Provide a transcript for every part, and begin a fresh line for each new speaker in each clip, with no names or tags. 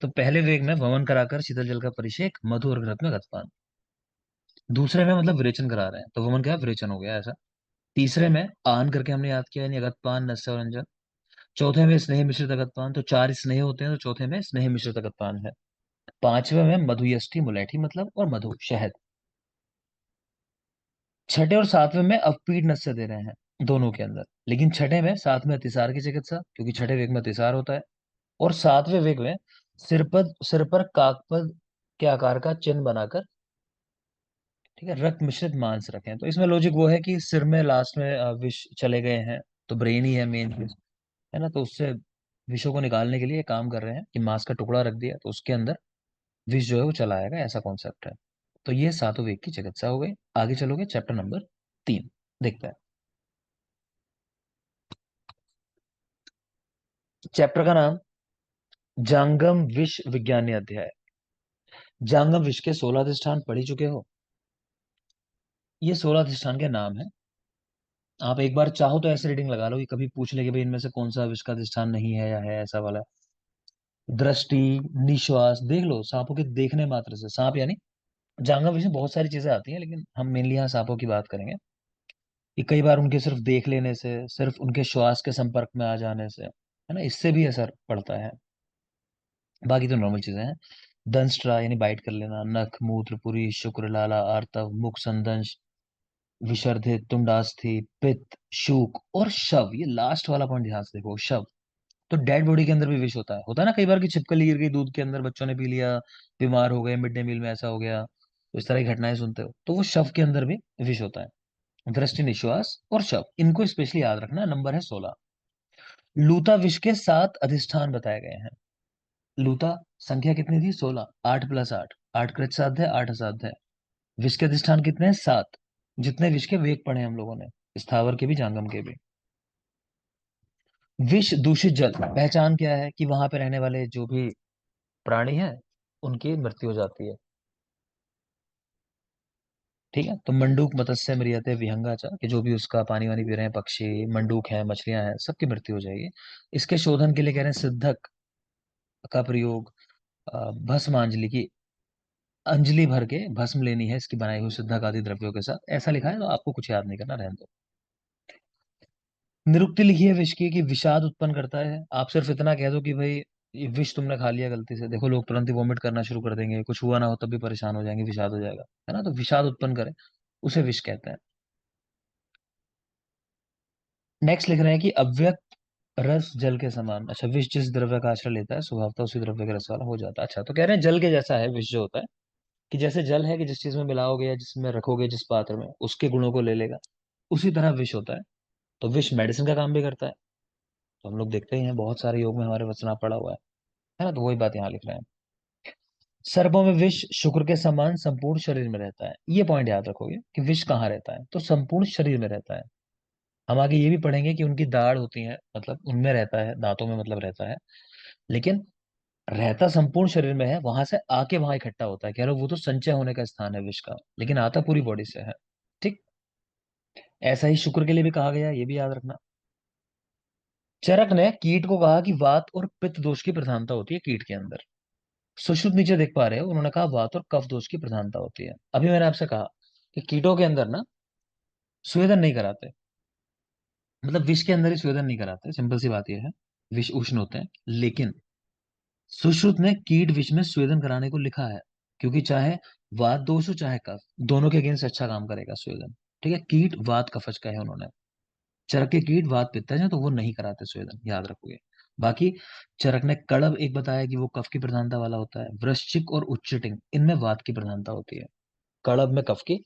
तो पहले वेग में वमन कराकर शीतल जल का परिषेक, मधु और घृत में गतपान। दूसरे में मतलब विरेचन करा रहे हैं, तो वमन क्या है, विरेचन हो गया ऐसा। तीसरे में आन करके हमने याद किया, यानी अगतपान, नस्य और अंजन। चौथे में स्नेह मिश्रित अगतपान, तो चार स्नेह होते हैं, तो चौथे में स्नेह मिश्रित अगतपान है। पांचवे में मधुयष्टि, मुलैठी मतलब, और मधु शहद। छठे और सातवें में अवपीड नस्य दे रहे हैं दोनों के अंदर, लेकिन छठे में साथ में अतिसार की चिकित्सा, क्योंकि छठे वेग में अतिसार होता है। और सातवें वेग में सिर पर काकपद के आकार का चिन्ह बनाकर, ठीक है, रक्त मिश्रित मांस रखें। तो इसमें लॉजिक वो है कि सिर में लास्ट में विष चले गए हैं, तो ब्रेन ही है मेन, है ना, तो उससे विषों को निकालने के लिए काम कर रहे हैं कि मांस का टुकड़ा रख दिया तो उसके अंदर विष जो है वो चला आएगा, ऐसा कॉन्सेप्ट है। तो ये सातों वेग की चिकित्सा हो गई। आगे चलोगे चैप्टर नंबर 3, देखते हैं। चैप्टर का नाम जांगम विष विज्ञानी अध्याय। जांगम विष के 16 अधिष्ठान पढ़ ही चुके हो। ये 16 अधिष्ठान के नाम है। आप एक बार चाहो तो ऐसे रीडिंग लगा लो कि कभी पूछ ले कि भाई इनमें से कौन सा विष का अधिष्ठान नहीं है या है, ऐसा वाला। दृष्टि, निश्वास, देख लो सांपों के देखने मात्र से, सांप यानी जांगम विष में बहुत सारी चीजें आती हैं, लेकिन हम मेनली यहाँ सांपों की बात करेंगे। कि कई बार उनके सिर्फ देख लेने से, सिर्फ उनके श्वास के संपर्क में आ जाने से, है ना, इससे भी असर पड़ता है। बाकी तो नॉर्मल चीजें हैं। दंष्ट्रा यानी बाइट कर लेना, नख, मूत्र, पुरी, शुक्र, लाला, आर्तव, मुख, संदंश, विसर्धित, तुंडास्थि, पित्त, शूक और शव। ये लास्ट वाला पॉइंट ध्यान से देखो, शव। तो डेड बॉडी के अंदर भी विष होता है ना, कई बार की छिपकली गिर गई दूध के अंदर, बच्चों ने पी लिया, बीमार हो गए, मिड डे मील में ऐसा हो गया, तो इस तरह की घटनाएं सुनते हो, तो वो शव के अंदर भी विष होता है। दृष्टि, निश्वास और शव, इनको स्पेशली याद रखना। नंबर है 16। लूता विष के 7 अधिष्ठान बताए गए हैं। लूता संख्या कितनी थी, 16, 8 प्लस 8, 8 कृत साध्य, 8 असाध्य। विष के अधिष्ठान कितने हैं, 7। जितने विष के वेग पढ़े हम लोगों ने, स्थावर के भी जांगम के भी। विष दूषित जल, पहचान क्या है कि वहां पे रहने वाले जो भी प्राणी हैं उनकी मृत्यु हो जाती है। ठीक है, तो मंडूक, मत्स्य, मृगते, विहंगाचा, कि जो भी उसका पानी वानी पी रहे हैं, पक्षी, मंडूक हैं, मछलियां हैं, सबकी मृत्यु हो जाएगी। इसके शोधन के लिए कह रहे हैं सिद्धक का प्रयोग, भस्मांजलि की अंजलि भर के भस्म लेनी है इसकी बनाई हुई सिद्धक आदि द्रव्यों के साथ, ऐसा लिखा है, तो आपको कुछ याद नहीं करना, रहने दो। निरुक्ति लिखी है विष की कि विषाद उत्पन्न करता है। आप सिर्फ इतना कह दो कि भाई ये विष तुमने खा लिया गलती से, देखो लोग तुरंत ही वॉमिट करना शुरू कर देंगे, कुछ हुआ ना हो तब भी परेशान हो जाएंगे, विषाद हो जाएगा, है ना, तो विषाद उत्पन्न करे उसे विष कहते हैं। नेक्स्ट लिख रहे हैं कि अव्यक्त रस जल के समान। अच्छा, विष जिस द्रव्य का आश्रय लेता है स्वभावतः उसी द्रव्य के रस वाला हो जाता है। अच्छा, तो कह रहे हैं जल के जैसा है विष जो होता है, कि जैसे जल है कि जिस चीज में मिलाओगे या जिसमें रखोगे जिस पात्र में, उसके गुणों को ले लेगा, उसी तरह विष होता है। तो विष मेडिसिन का काम भी करता है, तो हम लोग देखते ही हैं बहुत सारे योग में हमारे वचना पड़ा हुआ है ना, तो वही बात यहाँ लिख रहे हैं। सर्पों में विष शुक्र के समान संपूर्ण शरीर में रहता है। ये पॉइंट याद रखोगे कि विष कहाँ रहता है, तो संपूर्ण शरीर में रहता है। हम आगे ये भी पढ़ेंगे कि उनकी दाढ़ होती है, मतलब उनमें रहता है, दांतों में मतलब रहता है, लेकिन रहता संपूर्ण शरीर में है, वहां से आके वहां इकट्ठा होता है, कह रहे हो वो तो संचय होने का स्थान है विष का, लेकिन आता पूरी बॉडी से है। ठीक, ऐसा ही शुक्र के लिए भी कहा गया है, ये भी याद रखना। चरक ने कीट को कहा कि वात और पित्त दोष की प्रधानता होती है कीट के अंदर। सुश्रुत नीचे देख पा रहे हो, उन्होंने कहा वात और कफ दोष की प्रधानता होती है। अभी मैंने आपसे कहा कि कीटों के अंदर ना स्वेदन नहीं कराते, मतलब विष के अंदर ही स्वेदन नहीं कराते, सिंपल सी बात यह है, विष उष्ण होते हैं। लेकिन सुश्रुत ने कीट विष में स्वेदन कराने को लिखा है, क्योंकि चाहे वात दोष हो चाहे कफ, दोनों के अगेंस्ट अच्छा काम करेगा स्वेदन। ठीक है, कीट वात कफज का है उन्होंने। चरक के कीट वात पित्तज है, तो वो नहीं कराते स्वेदन, याद रखोगे। बाकी चरक ने कड़ब एक बताया कि वो कफ की प्रधानता वाला होता है। वृश्चिक और उच्चटिंग, इनमें वात की प्रधानता होती है। कड़ब में कफ की,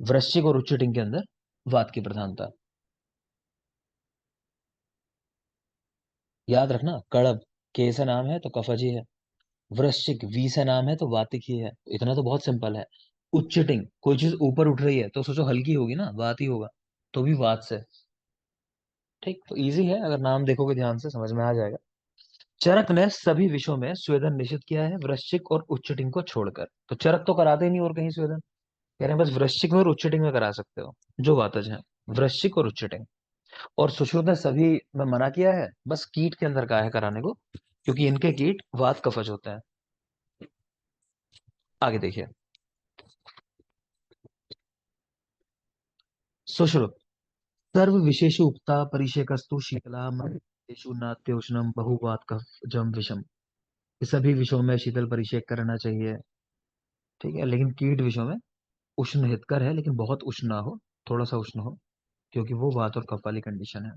वृश्चिक और उच्चटिंग के अंदर वात की प्रधानता। याद रखना, कड़ब के से नाम है तो कफज ही है, वृश्चिक वी से नाम है तो वातिक ही है, इतना तो बहुत सिंपल है। उच्चटिंग, कोई चीज ऊपर उठ रही है तो सोचो हल्की होगी ना, वात ही होगा, तो भी वात से। ठीक, तो इजी है, अगर नाम देखोगे ध्यान से समझ में आ जाएगा। चरक ने सभी विषयों में स्वेदन निषिद्ध किया है, वृश्चिक और उच्चटिंग को छोड़कर। तो चरक तो कराते ही नहीं और कहीं स्वेदन, कह रहे हैं बस वृश्चिक में और उच्चटिंग में करा सकते हो, जो वातज है, वृश्चिक और उच्चटिंग। और सुश्रुत ने सभी में मना किया है, बस कीट के अंदर कहा है कराने को, क्योंकि इनके कीट वात कफज होते हैं। आगे देखिए। सुश्रुत। सर्व विशेष उक्ता परिषेकस्तु शीतला मृतेषु नात्योष्णम बहुवात कफजम विषम। ये सभी विषयों में शीतल परिषेक करना चाहिए। ठीक है, लेकिन कीट विषयों में उष्ण हितकर है, लेकिन बहुत उष्ण ना हो, थोड़ा सा उष्ण हो, क्योंकि वो वात और कफ वाली कंडीशन है।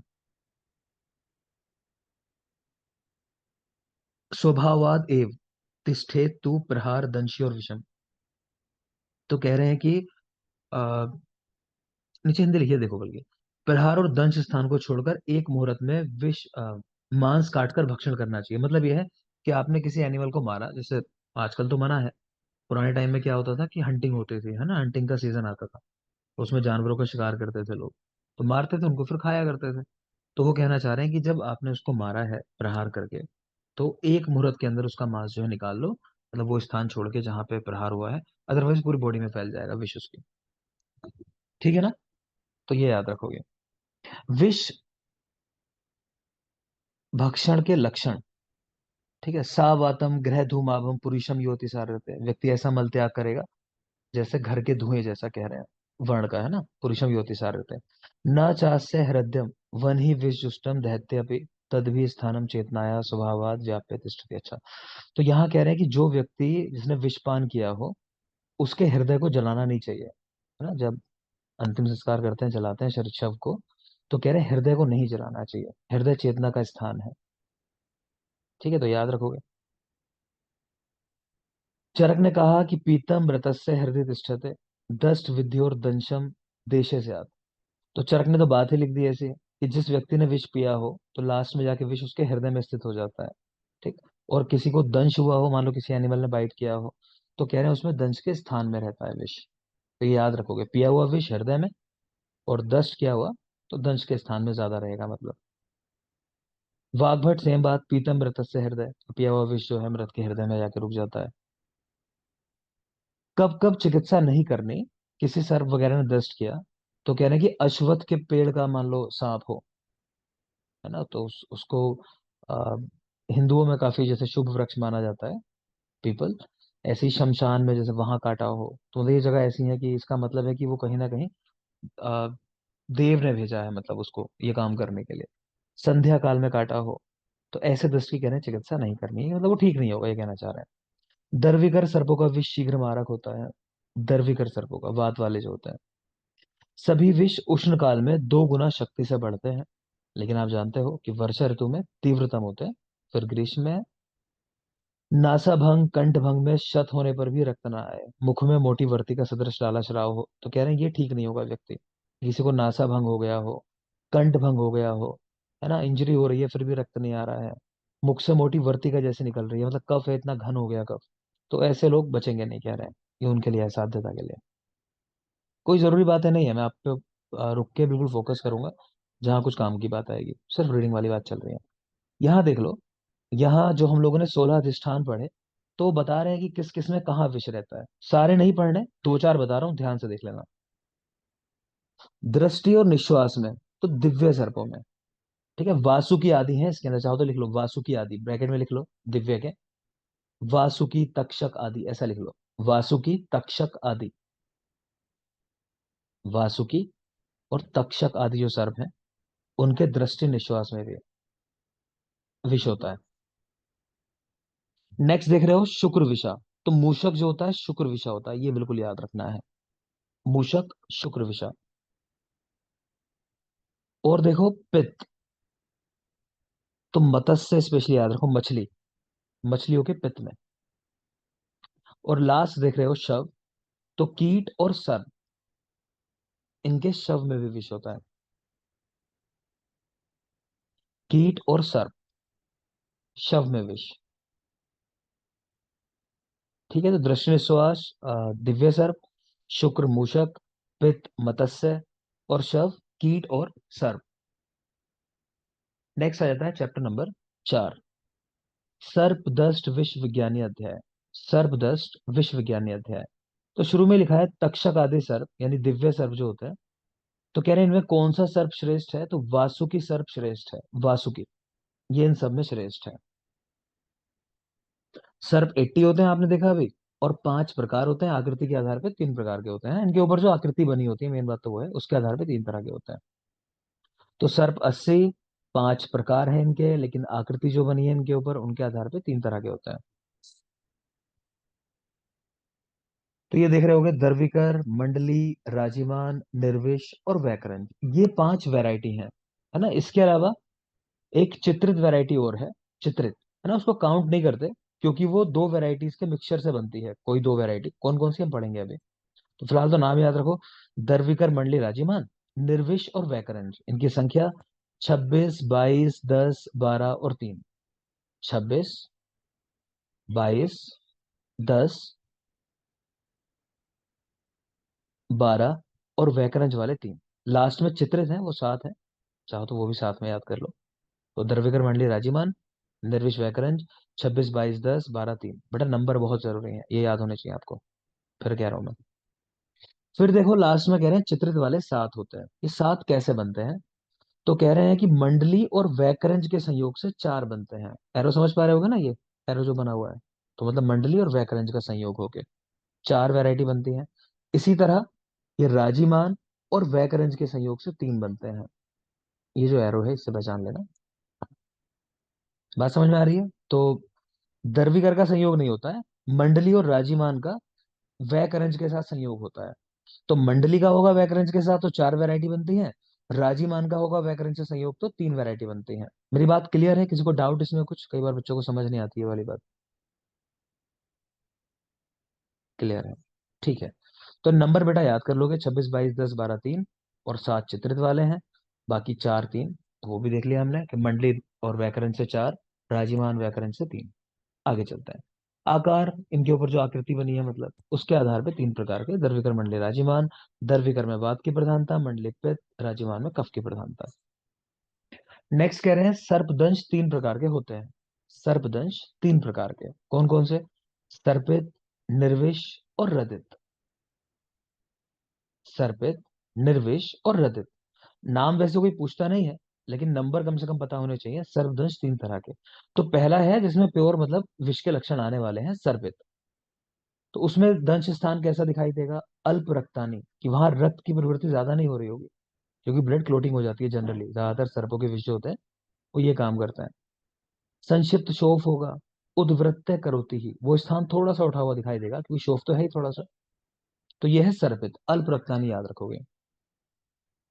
स्वभावाद एव तिष्ठेत तु प्रहार दंशी और विषम। तो कह रहे हैं कि आ, नीचे हिंदी लिखिए देखो, बल्कि प्रहार और दंश स्थान को छोड़कर एक मुहूर्त में मांस काटकर भक्षण करना चाहिए। मतलब यह है कि आपने किसी एनिमल को मारा, जैसे आजकल तो मना है, पुराने टाइम में क्या होता था कि हंटिंग होती थी, है ना, हंटिंग का सीजन आता था, तो उसमें जानवरों का शिकार करते थे लोग, तो मारते थे उनको फिर खाया करते थे। तो वो कहना चाह रहे हैं कि जब आपने उसको मारा है प्रहार करके, तो एक मुहूर्त के अंदर उसका मांस जो है निकाल लो, मतलब वो स्थान छोड़ के जहाँ पे प्रहार हुआ है, अदरवाइज पूरी बॉडी में फैल जाएगा विष उसकी। ठीक है ना, तो ये याद रखोगे। विष भक्षण के लक्षण। ठीक है, सावातम गृह धूमाभम पुरुषम योति सारते। व्यक्ति ऐसा मल त्याग करेगा जैसे घर के धुएं जैसा, कह रहे हैं वर्ण का, है ना, पुरुषम योति सारते। न चास्य हृदयम वन ही विष जुष्टम दहत्य अपि तद भी स्थानम चेतनाया स्वभावाद व्याप्य तिष्ठति। अच्छा, तो यहाँ कह रहे हैं कि जो व्यक्ति जिसने विषपान किया हो, उसके हृदय को जलाना नहीं चाहिए, है ना। जब अंतिम संस्कार करते हैं, जलाते हैं शरीर शव को, तो कह रहे हैं हृदय को नहीं जलाना चाहिए, हृदय चेतना का स्थान है। ठीक है, तो याद रखोगे। चरक ने कहा कि पीतम मृतस्य हृदय तिष्ठते दष्ट विद्योर दंशम देशे से। तो चरक ने तो बात ही लिख दी ऐसी कि जिस व्यक्ति ने विष पिया हो, तो लास्ट में जाके विष उसके हृदय में स्थित हो जाता है। ठीक। और किसी को दंश हुआ हो, मान लो किसी एनिमल ने बाइट किया हो, तो कह रहे हैं उसमें दंश के स्थान में रहता है विष। तो ये याद रखोगे, पिया हुआ विष हृदय में, और दष्ट किया हुआ तो दंश के स्थान में ज्यादा रहेगा मतलब। वाग्भट सेम बात, पीतम मृत से हृदय, पिया हुआ विष जो है मृत के हृदय में जाके रुक जाता है। कब कब चिकित्सा नहीं करनी, किसी सर्प वगैरह ने दस्त किया, तो कह रहे हैं कि अश्वत्थ के पेड़ का मान लो सांप हो, है ना, तो उसको आ, हिंदुओं में काफी जैसे शुभ वृक्ष माना जाता है, पीपल। ऐसे ही शमशान में जैसे वहां काटा हो, तो मतलब ये जगह ऐसी है कि इसका मतलब है कि वो कहीं ना कहीं आ, देव ने भेजा है, मतलब उसको ये काम करने के लिए। संध्या काल में काटा हो, तो ऐसे दृष्टि कहने चिकित्सा नहीं करनी है, मतलब वो ठीक नहीं होगा, ये कहना चाह रहे हैं। दर्विकर सर्पों का विष शीघ्र मारक होता है। दर्विकर सर्पों का, वात वाले जो होते हैं। सभी विष उष्ण काल में 2 गुना शक्ति से बढ़ते हैं, लेकिन आप जानते हो कि वर्षा ऋतु में तीव्रतम होते हैं। फिर ग्रीष्म में नासाभंग कंठभंग में शत होने पर भी रक्त ना आए, मुख में मोटी वर्ती का सदृश लाला श्राव हो, तो कह रहे हैं ये ठीक नहीं होगा व्यक्ति। किसी को नासाभंग हो गया हो, कंठभंग हो गया हो, है ना, इंजरी हो रही है फिर भी रक्त नहीं आ रहा है, मुख से मोटी वर्ती का जैसे निकल रही है, मतलब कफ है इतना घन हो गया कफ, तो ऐसे लोग बचेंगे नहीं, कह रहे हैं। ये उनके लिए है, साध्यता के लिए। कोई जरूरी बात है नहीं है, मैं आप पे रुक के बिल्कुल फोकस करूंगा, जहाँ कुछ काम की बात आएगी, सिर्फ रीडिंग वाली बात चल रही है। यहाँ देख लो, यहाँ जो हम लोगों ने 16 अधिष्ठान पढ़े, तो बता रहे हैं कि किस किस में कहाँ विष रहता है। सारे नहीं पढ़ने, 2 4 बता रहा हूँ, ध्यान से देख लेना। दृष्टि और निश्वास में, तो दिव्य सर्पों में। ठीक है, वासुकी आदि है इसके अंदर, चाहो तो लिख लो वासुकी आदि, ब्रैकेट में लिख लो दिव्य के। वासुकी तक्षक आदि ऐसा लिख लो, वासुकी तक्षक आदि। वासुकी और तक्षक आदि जो सर्प हैं, उनके दृष्टि निश्वास में भी विष होता है। नेक्स्ट देख रहे हो शुक्र विषा। तो मूषक जो होता है शुक्र विषा होता है, ये बिल्कुल याद रखना है। मूषक शुक्र विषा। और देखो पित्त, तो मत्स्य स्पेशली याद रखो, मछली, मछलियों के पित्त में। और लास्ट देख रहे हो शव, तो कीट और सर्प, इनके शव में भी विष होता है। कीट और सर्प, शव में विष। ठीक है, तो दृष्टि निश्वास, दिव्य सर्प, शुक्र मूषक, पित्त मत्स्य, और शव कीट और सर्प। नेक्स्ट आ जाता है चैप्टर नंबर 4, सर्पदष्ट विश्व विज्ञानी अध्याय। सर्पदष्ट विश्व विज्ञानी अध्याय। तो शुरू में लिखा है तक्षक आदि सर्प, यानी दिव्य सर्प जो होते हैं, तो कह रहे हैं इनमें कौन सा सर्प श्रेष्ठ है, तो वासुकी सर्प श्रेष्ठ है, वासुकी, ये इन सब में श्रेष्ठ है। सर्प 80 होते हैं, आपने देखा अभी। और 5 प्रकार होते हैं, आकृति के आधार पे 3 प्रकार के होते हैं, इनके ऊपर जो आकृति बनी होती है, मेन बात तो वो है, उसके आधार पे 3 तरह के होते हैं। तो सर्प 80, 5 प्रकार है इनके, लेकिन आकृति जो बनी है इनके ऊपर, उनके आधार पे 3 तरह के होते हैं। तो ये देख रहे होगे, दर्विकर, मंडली, राजीमान, निर्विश और वैकरंज, ये 5 वैरायटी हैं, है ना। इसके अलावा एक चित्रित वैरायटी और है, चित्रित, है ना, उसको काउंट नहीं करते, क्योंकि वो 2 वैरायटीज के मिक्सचर से बनती है। कोई 2 वैरायटी, कौन कौन सी हम पढ़ेंगे अभी। तो फिलहाल तो नाम याद रखो, दर्विकर, मंडली, राजीमान, निर्विश और वैकरंज, इनकी संख्या 26, 22, 10, 12 और 3। 26, 22, 10, 12 और वैकरंज वाले 3। लास्ट में चित्रित है, वो 7 है, चाहो तो वो भी साथ में याद कर लो। तो द्रविकर, मंडली, राजीमान, निर्विश, वैकरंज, 26, 22, 10, 12, 3। बेटा नंबर बहुत जरूरी है, ये याद होने चाहिए आपको, फिर कह रहा हूं मैं। फिर देखो लास्ट में कह रहे हैं चित्रित वाले 7 होते हैं। ये 7 कैसे बनते हैं। तो कह रहे हैं कि मंडली और वैकरंज के संयोग से 4 बनते हैं। एरो समझ पा रहे होगे ना, ये एरो जो बना हुआ है, तो मतलब मंडली और वैकरंज का संयोग होके 4 वैरायटी बनती है। इसी तरह ये राजीमान और वैकरंज के संयोग से 3 बनते हैं। ये जो एरो है, इससे पहचान लेना। बात समझ में आ रही है। तो दर्विकर का संयोग नहीं होता है, मंडली और राजीमान का वैकरंज के साथ संयोग होता है। तो मंडली का होगा वैकरंज के साथ, तो 4 वैरायटी बनती है। राजीमान का होगा वैकरंज से संयोग, तो 3 वैरायटी बनती है। मेरी बात क्लियर है, किसी को डाउट इसमें कुछ, कई बार बच्चों को समझ नहीं आती है वाली बात। क्लियर है, ठीक है। तो नंबर बेटा याद कर लोगे, 26, 22, 10, 12, 3, और 7 चित्रित वाले हैं, बाकी 4, 3। तो वो भी देख लिया हमने कि मंडली और व्याकरण से 4, राजीमान व्याकरण से 3। आगे चलते हैं। आकार, इनके ऊपर जो आकृति बनी है, मतलब उसके आधार पे 3 प्रकार के, दर्विकर, मंडली, राजीमान। दर्विकर में वात की प्रधानता, मंडली पित्त, राजीमान में कफ की प्रधानता। नेक्स्ट कह रहे हैं सर्पदंश 3 प्रकार के होते हैं। सर्पदंश 3 प्रकार के, कौन कौन से। सर्पित, निर्विष और रदित। सर्पित, निर्विष और रदित। नाम वैसे कोई पूछता नहीं है, लेकिन नंबर कम से कम पता होने चाहिए। सर्पदंश 3 तरह के। तो पहला है जिसमें प्योर मतलब विष के लक्षण आने वाले हैं, सर्पित। तो उसमें दंश स्थान कैसा दिखाई देगा, अल्प रक्तानी, कि वहां रक्त की प्रवृत्ति ज्यादा नहीं हो रही होगी, क्योंकि ब्लड क्लोटिंग हो जाती है जनरली, ज्यादातर सर्पों के विष जो होते हैं वो ये काम करते हैं। संक्षिप्त शोफ होगा। उद्वृत्त करोति ही, वो स्थान थोड़ा सा उठा हुआ दिखाई देगा, क्योंकि शोफ तो है ही थोड़ा सा। तो यह है सर्पित, अल्प रक्तानी, याद रखोगे।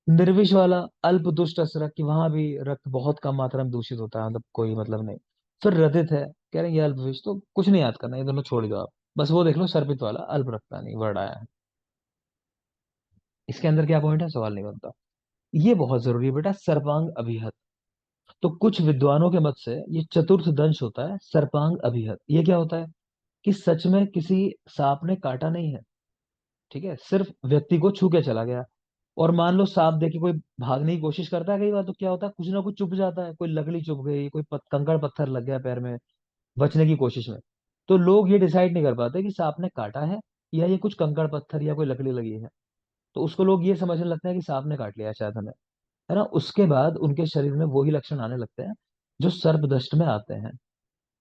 निर्विष वाला, अल्प दुष्ट असरक, कि वहां भी रक्त बहुत कम मात्रा में दूषित होता है, मतलब कोई मतलब नहीं। फिर रदित है, कह रहे हैं ये अल्प विष, तो कुछ नहीं याद करना, ये दोनों छोड़ दो आप, बस वो देख लो सर्पित वाला, अल्प रक्तानी वर्ड आया है। इसके अंदर क्या पॉइंट है, सवाल नहीं बनता। ये बहुत जरूरी है बेटा, सर्पांग अभिहत। तो कुछ विद्वानों के मत से ये चतुर्थ दंश होता है, सर्पांग अभिहत। ये क्या होता है कि सच में किसी सांप ने काटा नहीं है, ठीक है, सिर्फ व्यक्ति को छू के चला गया। और मान लो सांप देख के कोई भागने की कोशिश करता है, कई बार तो क्या होता है, कुछ ना कुछ चुभ जाता है, कोई लकड़ी चुभ गई, कोई कंकड़ पत्थर लग गया पैर में, बचने की कोशिश में। तो लोग ये डिसाइड नहीं कर पाते कि सांप ने काटा है या ये कुछ कंकड़ पत्थर या कोई लकड़ी लगी है। तो उसको लोग ये समझने लगते हैं कि सांप ने काट लिया शायद हमें, है ना। उसके बाद उनके शरीर में वही लक्षण आने लगते हैं जो सर्पदंष्ट में आते हैं,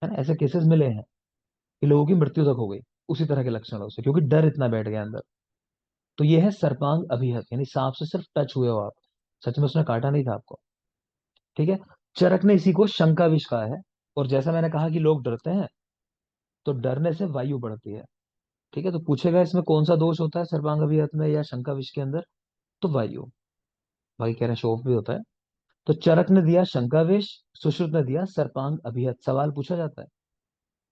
है ना। ऐसे केसेस मिले हैं कि लोगों की मृत्यु तक हो गई उसी तरह के लक्षणों से, क्योंकि डर इतना बैठ गया अंदर। तो ये है सर्पांग अभिहत, यानी सांप से सिर्फ टच हुए हो आप, सच में उसने काटा नहीं था आपको, ठीक है। चरक ने इसी को शंका विष कहा है। और जैसा मैंने कहा कि लोग डरते हैं, तो डरने से वायु बढ़ती है, ठीक है। तो पूछेगा इसमें कौन सा दोष होता है, सर्पांग अभिहत में या शंका विष के अंदर। तो वायु। भाई कह रहे हैं शोफ भी होता है। तो चरक ने दिया शंका विष, सुश्रुत ने दिया सर्पांग अभिहत। सवाल पूछा जाता है,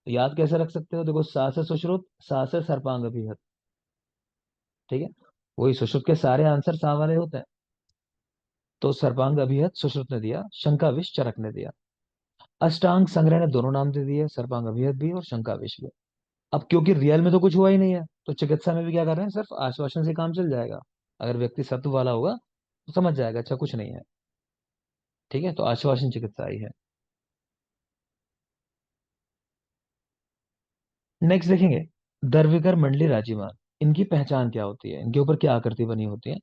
तो याद कैसे रख सकते हो, देखो सा से सुश्रुत, सा से सर्पांग अभिहत, ठीक है। वही सुश्रुत के सारे आंसर सा वाले होते हैं। तो सर्पांग अभिहत सुश्रुत ने दिया, शंका विष चरक ने दिया। अष्टांग संग्रह ने दोनों नाम दे दिए, सर्पांग अभिहत भी और शंका विष भी। अब क्योंकि रियल में तो कुछ हुआ ही नहीं है, तो चिकित्सा में भी क्या कर रहे हैं, सिर्फ आश्वासन से काम चल जाएगा। अगर व्यक्ति सत्व वाला होगा तो समझ जाएगा अच्छा कुछ नहीं है, ठीक है। तो आश्वासन चिकित्सा ही है। नेक्स्ट देखेंगे, दर्विकर, मंडली, राजीमान, इनकी पहचान क्या होती है, इनके ऊपर क्या आकृति बनी होती है।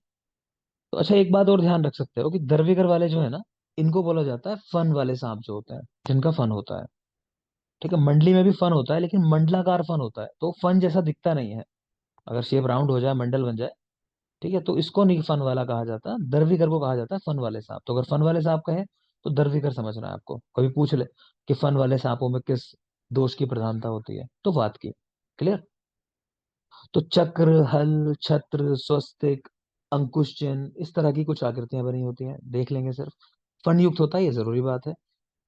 तो अच्छा एक बात और ध्यान रख सकते हो कि दर्विकर वाले जो है ना, इनको बोला जाता है फन वाले सांप जो होते हैं, जिनका फन होता है। ठीक है, मंडली में भी फन होता है लेकिन मंडलाकार फन होता है, तो फन जैसा दिखता नहीं है। अगर शेप राउंड हो जाए, मंडल बन जाए, ठीक है, तो इसको नहीं फन वाला कहा जाता, दरवीकर को कहा जाता है फन वाले सांप। तो अगर फन वाले सांप कहे तो दरवीकर समझना है आपको। कभी पूछ ले कि फन वाले सांपों में किस दोष की प्रधानता होती है, तो वात की। क्लियर। तो चक्र, हल, छत्र, स्वस्तिक, अंकुश चिन्ह, इस तरह की कुछ आकृतियां बनी होती हैं, देख लेंगे सिर्फ। फन युक्त होता है, ये जरूरी बात है।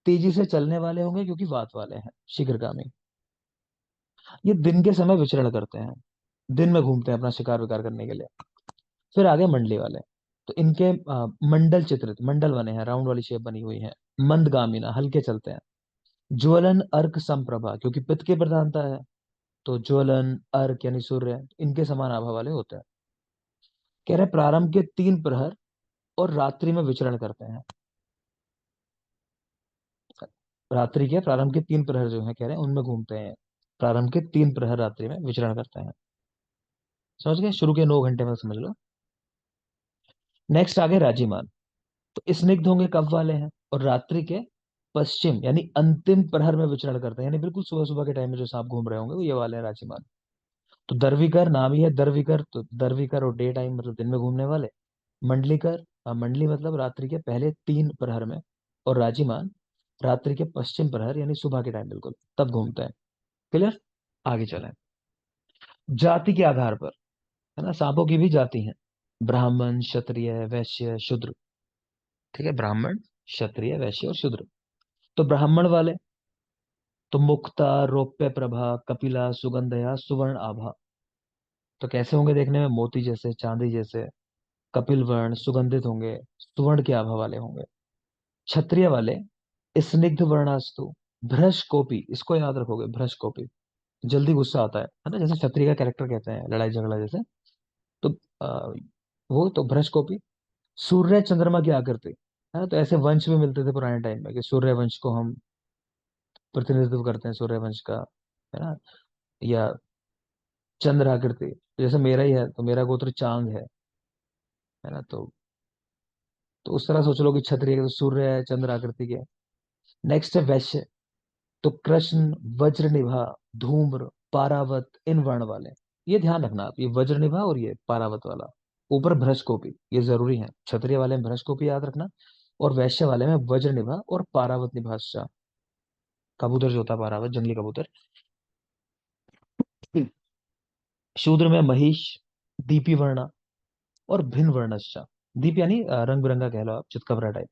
तेजी से चलने वाले होंगे क्योंकि वात वाले हैं, शीघ्रगामी। ये दिन के समय विचरण करते हैं, दिन में घूमते हैं अपना शिकार विकार करने के लिए। फिर आगे मंडली वाले, तो इनके मंडल चित्रित, मंडल बने हैं, राउंड वाली शेप बनी हुई है। मंदगामिना, हल्के चलते हैं। ज्वलन, अर्क, संप्रभा, क्योंकि पित्त की प्रधानता है, तो ज्वलन, अर्क यानी सूर्य, इनके समान आभा वाले होते हैं। कह रहे प्रारंभ के 3 प्रहर और रात्रि में विचरण करते हैं। रात्रि के प्रारंभ के 3 प्रहर जो है, कह रहे हैं उनमें घूमते हैं। प्रारंभ के 3 प्रहर रात्रि में विचरण करते हैं। समझ गए, शुरू के 9 घंटे में समझ लो। नेक्स्ट आगे राजिमान, तो स्निग्ध होंगे, कफ वाले हैं, और रात्रि के पश्चिम यानी अंतिम प्रहर में विचरण करते हैं, यानी बिल्कुल सुबह सुबह के टाइम में जो सांप घूम रहे होंगे वो ये वाले हैं राजिमान। तो दरविकर नाम ही है दरविकर, तो दरविकर और डे टाइम मतलब दिन में घूमने वाले। मंडलीकर, मंडली मतलब रात्रि के पहले 3 प्रहर में, और राजिमान रात्रि के पश्चिम प्रहर यानी सुबह के टाइम बिल्कुल तब घूमते हैं। क्लियर। आगे चलें। जाति के आधार पर, है ना, सांपों की भी जाति है। ब्राह्मण, क्षत्रिय, वैश्य, शूद्र। ठीक है, ब्राह्मण, क्षत्रिय, वैश्य और शूद्र। तो ब्राह्मण वाले, तो मुक्ता, रौप्य प्रभा, कपिला, सुगंधया, सुवर्ण आभा। तो कैसे होंगे देखने में? मोती जैसे, चांदी जैसे, कपिल वर्ण, सुगंधित होंगे, सुवर्ण के आभा वाले होंगे। क्षत्रिय वाले, स्निग्ध वर्णास्तु, भ्रश कोपी, इसको याद रखोगे, भ्रश कोपी, जल्दी गुस्सा आता है ना, जैसे क्षत्रिय का कैरेक्टर कहते हैं, लड़ाई झगड़ा जैसे। तो वो तो भ्रश कोपी। सूर्य चंद्रमा की आकृति, है ना, तो ऐसे वंश भी मिलते थे पुराने टाइम में कि सूर्य वंश को हम प्रतिनिधित्व करते हैं, सूर्य वंश का, है ना, या चंद्र आकृति। जैसे मेरा ही है, तो मेरा गोत्र चांग है ना, तो उस तरह सोच लो कि क्षत्रिय तो सूर्य है, चंद्र आकृति के। नेक्स्ट है वैश्य, तो कृष्ण, वज्रनिभा, धूम्र, पारावत, इन वर्ण वाले। ये ध्यान रखना आप, ये वज्रनिभा और ये पारावत वाला। ऊपर भ्रशकोपी, ये जरूरी है, क्षत्रिय वाले में भ्रशकोपी याद रखना, और वैश्य वाले में वज्रनिभा और पारावत निभाषा। कबूतर जो होता है पारावत, जंगली कबूतर। शूद्र में महिष, दीपी वर्णा और भिन्न वर्णश्चा। दीप यानी रंग बिरंगा कह लो आप, चितकबरा टाइप।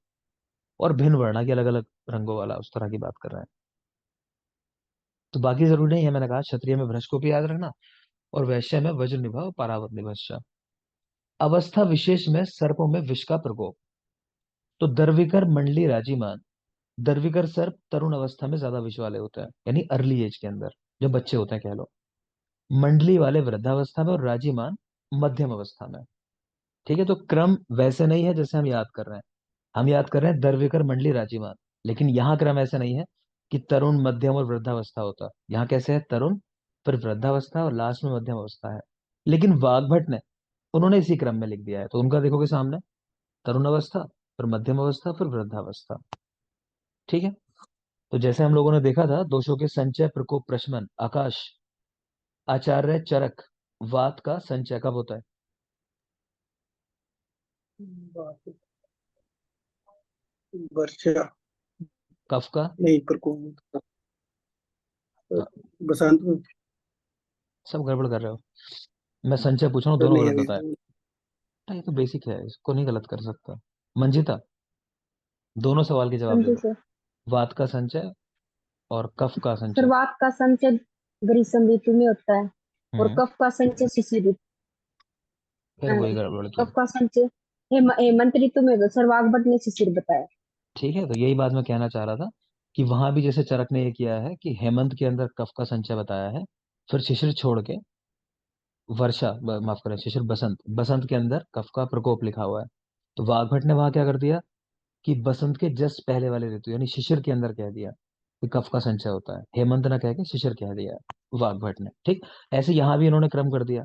और भिन्न वर्णा की अलग अलग रंगों वाला, उस तरह की बात कर रहे हैं। तो बाकी जरूरी नहीं है, मैंने कहा क्षत्रिय में भ्रश को भी याद रखना, और वैश्य में वज्र निभा और पारावत निभा। अवस्था विशेष में सर्पों में विष का प्रकोप, तो दर्विकर, मंडली, राजीमान। दर्विकर सर्प तरुण अवस्था में ज्यादा विष वाले होते हैं, यानी अर्ली एज के अंदर, जब बच्चे होते हैं कह लो। मंडली वाले वृद्धावस्था में, और राजीमान मध्यम अवस्था में। ठीक है, तो क्रम वैसे नहीं है जैसे हम याद कर रहे हैं। हम याद कर रहे हैं दरवेकर, मंडली, राजीमान, लेकिन यहाँ क्रम ऐसा नहीं है कि तरुण, मध्यम और वृद्धावस्था होता। यहाँ कैसे है? तरुण, फिर वृद्धावस्था और लास्ट में मध्यम अवस्था है। लेकिन वाग्भट ने, उन्होंने इसी क्रम में लिख दिया है, तो उनका देखोगे सामने, तरुण अवस्था, फिर मध्यम अवस्था, फिर वृद्धावस्था। ठीक है, तो जैसे हम लोगों ने देखा था, दोषों के संचय, प्रकोप, प्रशमन, आकाश, आचार्य, चरक, वात का संचय कब होता है?
बात- वर्षा।
कफ का?
नहीं, प्रकोप।
हाँ,
बसंत में।
सब गड़बड़ कर रहे हो। मैं संचय पूछ रहा हूँ, दोनों
नहीं,
गलत
अभी
बताया।
तो
हाँ, ये तो बेसिक है, इसको नहीं गलत कर सकता। मंजिता, दोनों सवाल के जवाब
हाँ
दे
जी
दो।
सर।
वात का संचय और कफ का संचय।
शुरुआत का संचय ग्रीष्म ऋतु में होता है, और
हम्म।
कफ का संचय शिशिर ऋतु।
फिर वही गड़बड़ की।
कफ का संचय हेमंत ऋतु में होता है। सर वाग्भट ने शिशिर बताया।
ठीक है, तो यही बात मैं कहना चाह रहा था कि वहां भी जैसे चरक ने ये किया है कि हेमंत के अंदर कफ का संचय बताया है, फिर शिशिर छोड़ के वर्षा, माफ करें, शिशिर बसंत, बसंत के अंदर कफ का प्रकोप लिखा हुआ है। तो वाग्भट ने वहां क्या कर दिया कि बसंत के जस्ट पहले वाले ऋतु यानी शिशिर के अंदर कह दिया कि कफ का संचय होता है, हेमंत ना कह के शिशिर कह दिया वाग्भट ने। ठीक, ऐसे यहाँ भी इन्होंने क्रम कर दिया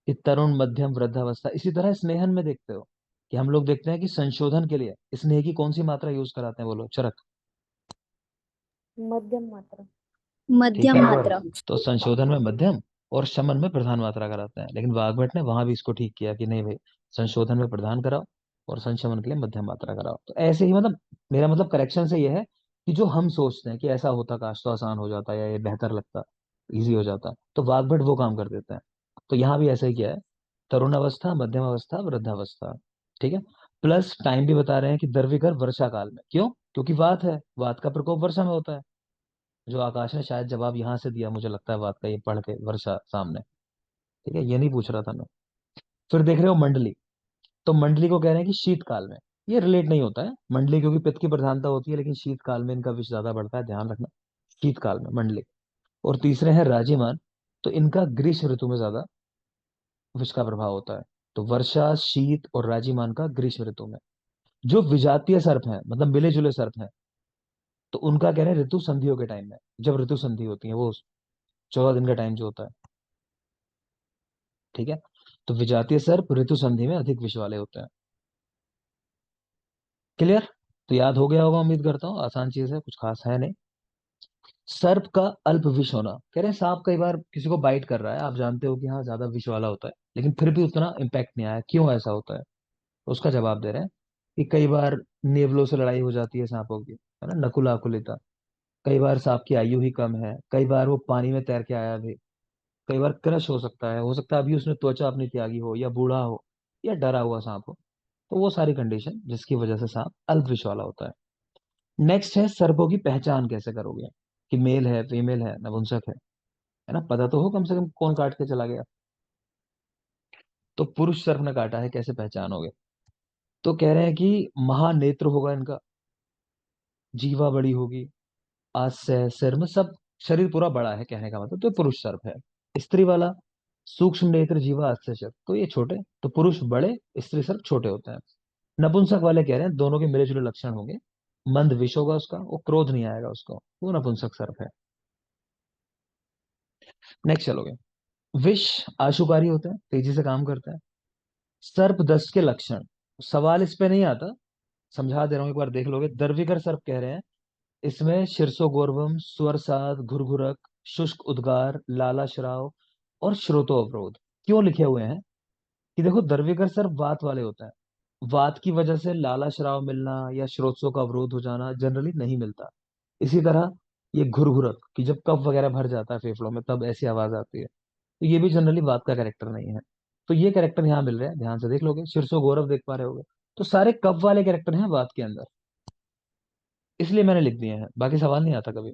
कि तरुण, मध्यम, वृद्धावस्था। इसी तरह स्नेहन में देखते हो कि हम लोग देखते हैं कि संशोधन के लिए स्नेह की कौन सी मात्रा यूज कराते हैं, बोलो चरक।
मध्यम मात्रा।
ठीक
मध्यम
है,
मात्रा।
तो संशोधन में मध्यम और शमन में प्रधान मात्रा कराते हैं, लेकिन वाग्भट ने वहां भी इसको ठीक किया कि नहीं भाई, संशोधन में प्रधान कराओ और संशमन के लिए मध्यम मात्रा कराओ। तो ऐसे ही मतलब मेरा मतलब करेक्शन से ये है कि जो हम सोचते हैं कि ऐसा होता काश तो आसान हो जाता या ये बेहतर लगता, इजी हो जाता, तो वाग्भट वो काम कर देते हैं। तो यहाँ भी ऐसा ही किया है, तरुण अवस्था, मध्यम अवस्था, वृद्धावस्था। ठीक है, प्लस टाइम भी बता रहे हैं कि दर्विकर वर्षा काल में, क्यों? क्योंकि वात है, वात का प्रकोप वर्षा में होता है। जो आकाश ने शायद जवाब यहाँ से दिया, मुझे लगता है बात का, ये पढ़ के वर्षा सामने। ठीक है, ये नहीं पूछ रहा था मैं। फिर देख रहे हो मंडली, तो मंडली को कह रहे हैं कि शीतकाल में। ये रिलेट नहीं होता है मंडली, क्योंकि पित्त की प्रधानता होती है, लेकिन शीतकाल में इनका विष ज्यादा बढ़ता है, ध्यान रखना। शीतकाल में मंडली। और तीसरे हैं राजिमान, तो इनका ग्रीष्म ऋतु में ज्यादा विष का प्रभाव होता है। तो वर्षा, शीत और राजिमान का ग्रीष्म ऋतु में। जो विजातीय सर्प हैं, मतलब मिले जुले सर्प हैं, तो उनका कह रहे हैं ऋतु संधियों के टाइम में, जब ऋतु संधि होती है, वो 14 दिन का टाइम जो होता है। ठीक है, तो विजातीय सर्प ऋतु संधि में अधिक विष वाले होते हैं। क्लियर? तो याद हो गया होगा, उम्मीद करता हूँ, आसान चीज है, कुछ खास है नहीं। सर्प का अल्प विष होना, कह रहे हैं सांप कई बार किसी को बाइट कर रहा है, आप जानते हो कि हाँ ज्यादा विष वाला होता है, लेकिन फिर भी उतना इम्पैक्ट नहीं आया, क्यों ऐसा होता है? तो उसका जवाब दे रहे हैं कि कई बार नेवलों से लड़ाई हो जाती है सांपों की, है ना, नकुला कुलिता। कई बार सांप की आयु ही कम है, कई बार वो पानी में तैर के आया भी, कई बार क्रश हो सकता है अभी उसने त्वचा अपनी त्यागी हो, या बूढ़ा हो, या डरा हुआ सांप हो। तो वो सारी कंडीशन जिसकी वजह से सांप अल्प विष वाला होता है। नेक्स्ट है सर्पों की पहचान कैसे करोगे, कि मेल है, फीमेल है, नपुंसक है ना, पता तो हो कम से कम कौन काट के चला गया। तो पुरुष सर्प ने काटा है, कैसे पहचानोगे? तो कह रहे हैं कि महानेत्र होगा इनका, जीवा बड़ी होगी, आस्य, सिर में सब, शरीर पूरा बड़ा है कहने का मतलब, तो पुरुष सर्प है। स्त्री वाला, सूक्ष्म नेत्र, जीवा, आस्य, सर्प, तो ये छोटे। तो पुरुष बड़े, स्त्री सर्प छोटे होते हैं। नपुंसक वाले कह रहे हैं दोनों के मिले जुले लक्षण होंगे, मंद विष होगा उसका, वो क्रोध नहीं आएगा उसको, वो नपुंसक सर्प है। नेक्स्ट चलोगे, विष आशुकारी होते हैं, तेजी से काम करते हैं। सर्प दंश के लक्षण, सवाल इस पे नहीं आता, समझा दे रहा हूं, एक बार देख लोगे। दर्विकर सर्प कह रहे हैं इसमें शीर्षोगोर्भम, स्वरसाद, घुरघुरक, शुष्क उद्गार, लाला श्राव और श्रोतो अवरोध क्यों लिखे हुए हैं? कि देखो दर्विकर सर्प वात वाले होते हैं, वात की वजह से लाला श्राव मिलना या श्रोत्सों का अवरोध हो जाना जनरली नहीं मिलता। इसी तरह ये घुरघुरक, कि जब कफ वगैरह भर जाता है फेफड़ों में तब ऐसी आवाज आती है, तो ये भी जनरली वात का कैरेक्टर नहीं है। तो ये कैरेक्टर यहाँ मिल रहे हैं, ध्यान से देख लोगे, शीर्षो गौरव देख पा रहे होगे, तो सारे कफ वाले कैरेक्टर हैं वात के अंदर, इसलिए मैंने लिख दिए हैं, बाकी सवाल नहीं आता कभी।